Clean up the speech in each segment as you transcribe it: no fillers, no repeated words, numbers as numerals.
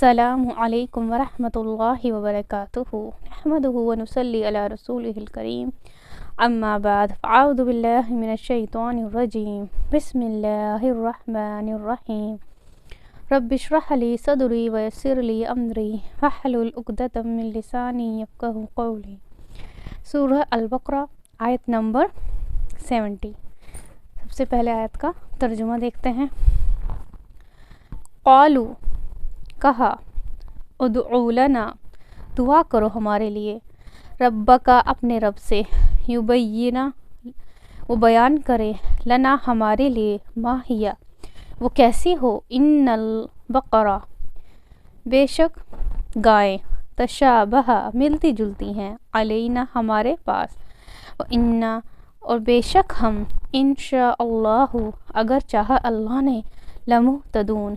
السلام علیکم ورحمۃ اللہ وبرکاتہ نحمدہ ونصلی علی رسولہ الکریم اما بعد فاعوذ باللہ من الشیطان الرجیم بسم اللہ الرحمن الرحیم رب اشرح لی صدری ویسر لی امری واحلل عقدۃ من لسانی یفقہوا قولی۔ سورہ البقرہ آیت نمبر 70۔ سب سے پہلے آیت کا ترجمہ دیکھتے ہیں۔ قالو کہا، ادعو لنا دعا کرو ہمارے لیے، ربکا اپنے رب سے، یبینا وہ بیان کرے، لنا ہمارے لیے، ما ہیا وہ کیسی ہو، ان البقرہ بے شک گائے، تشابہ ملتی جلتی ہیں، علینا ہمارے پاس، انا اور بے شک ہم، انشاءاللہ اگر چاہا اللہ نے، لمہتدون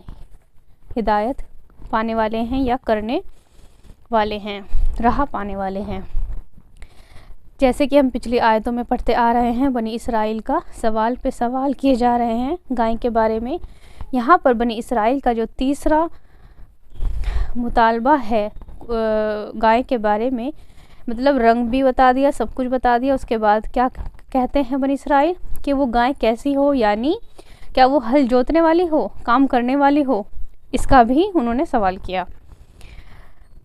ہدایت پانے والے ہیں یا کرنے والے ہیں، راہ پانے والے ہیں۔ جیسے کہ ہم پچھلی آیتوں میں پڑھتے آ رہے ہیں، بنی اسرائیل کا سوال پہ سوال کیے جا رہے ہیں گائے کے بارے میں۔ یہاں پر بنی اسرائیل کا جو تیسرا مطالبہ ہے گائے کے بارے میں، مطلب رنگ بھی بتا دیا، سب کچھ بتا دیا، اس کے بعد کیا کہتے ہیں بنی اسرائیل کہ وہ گائے کیسی ہو، یعنی کیا وہ ہل جوتنے والی ہو، کام کرنے والی ہو، اس کا بھی انہوں نے سوال کیا۔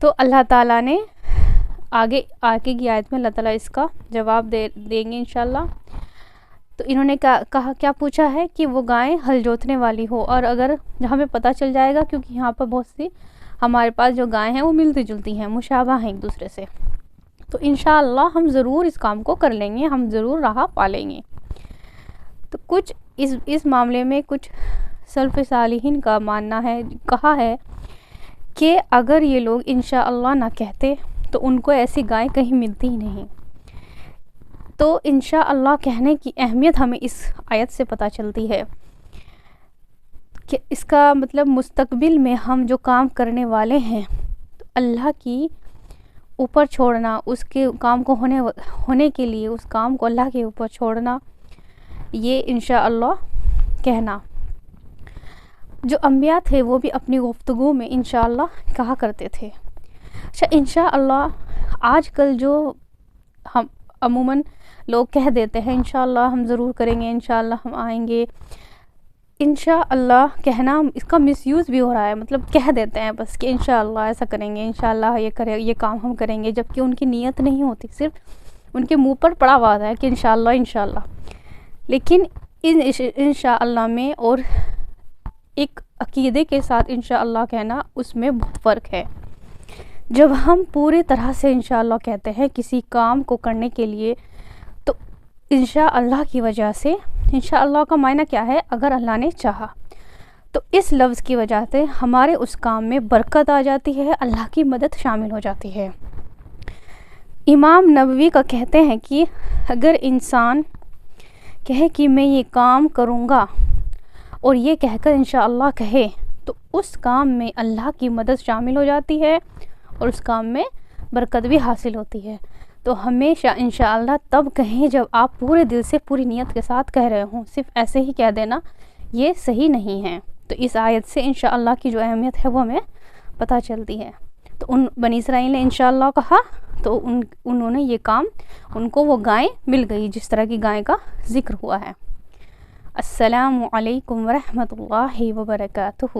تو اللہ تعالیٰ نے آگے کی آیت میں اللہ تعالیٰ اس کا جواب دیں گے انشاءاللہ۔ تو انہوں نے کہا کیا پوچھا ہے کہ وہ گائیں ہل جوتنے والی ہو، اور اگر ہمیں پتہ چل جائے گا، کیونکہ یہاں پر بہت سی ہمارے پاس جو گائیں ہیں وہ ملتی جلتی ہیں، مشابہ ہیں ایک دوسرے سے، تو انشاءاللہ ہم ضرور اس کام کو کر لیں گے، ہم ضرور راہ پا لیں گے۔ تو کچھ اس معاملے میں کچھ سلف صالحین کا ماننا ہے، کہا ہے کہ اگر یہ لوگ انشاءاللہ نہ کہتے تو ان کو ایسی گائے کہیں ملتی ہی نہیں۔ تو انشاءاللہ کہنے کی اہمیت ہمیں اس آیت سے پتہ چلتی ہے کہ اس کا مطلب مستقبل میں ہم جو کام کرنے والے ہیں تو اللہ کی اوپر چھوڑنا، اس کے کام کو ہونے کے لیے اس کام کو اللہ کے اوپر چھوڑنا، یہ انشاءاللہ کہنا۔ جو انبیاء تھے وہ بھی اپنی گفتگو میں انشاءاللہ کہا کرتے تھے۔ اچھا، انشاءاللہ آج کل جو ہم عموماً لوگ کہہ دیتے ہیں انشاءاللہ ہم ضرور کریں گے، انشاءاللہ ہم آئیں گے، انشاءاللہ کہنا اس کا مس یوز بھی ہو رہا ہے، مطلب کہہ دیتے ہیں بس کہ انشاءاللہ ایسا کریں گے، انشاءاللہ یہ کام ہم کریں گے، جبکہ ان کی نیت نہیں ہوتی، صرف ان کے منہ پر پڑا ہوا ہے کہ انشاءاللہ انشاءاللہ۔ لیکن انشاءاللہ میں اور ایک عقیدے کے ساتھ انشاءاللہ کہنا، اس میں بہت فرق ہے۔ جب ہم پوری طرح سے انشاءاللہ کہتے ہیں کسی کام کو کرنے کے لیے، تو انشاءاللہ کی وجہ سے، انشاءاللہ کا معنی کیا ہے، اگر اللہ نے چاہا، تو اس لفظ کی وجہ سے ہمارے اس کام میں برکت آ جاتی ہے، اللہ کی مدد شامل ہو جاتی ہے۔ امام نووی کا کہتے ہیں کہ اگر انسان کہے کہ میں یہ کام کروں گا اور یہ کہہ کر انشاءاللہ کہے، تو اس کام میں اللہ کی مدد شامل ہو جاتی ہے اور اس کام میں برکت بھی حاصل ہوتی ہے۔ تو ہمیشہ انشاءاللہ تب کہیں جب آپ پورے دل سے پوری نیت کے ساتھ کہہ رہے ہوں، صرف ایسے ہی کہہ دینا یہ صحیح نہیں ہے۔ تو اس آیت سے انشاءاللہ کی جو اہمیت ہے وہ ہمیں پتہ چلتی ہے۔ تو بنی اسرائیل نے انشاءاللہ کہا تو انہوں نے یہ کام، ان کو وہ گائیں مل گئی جس طرح کی گائیں کا ذکر ہوا ہے۔ السلام علیکم ورحمۃ اللہ وبرکاتہ۔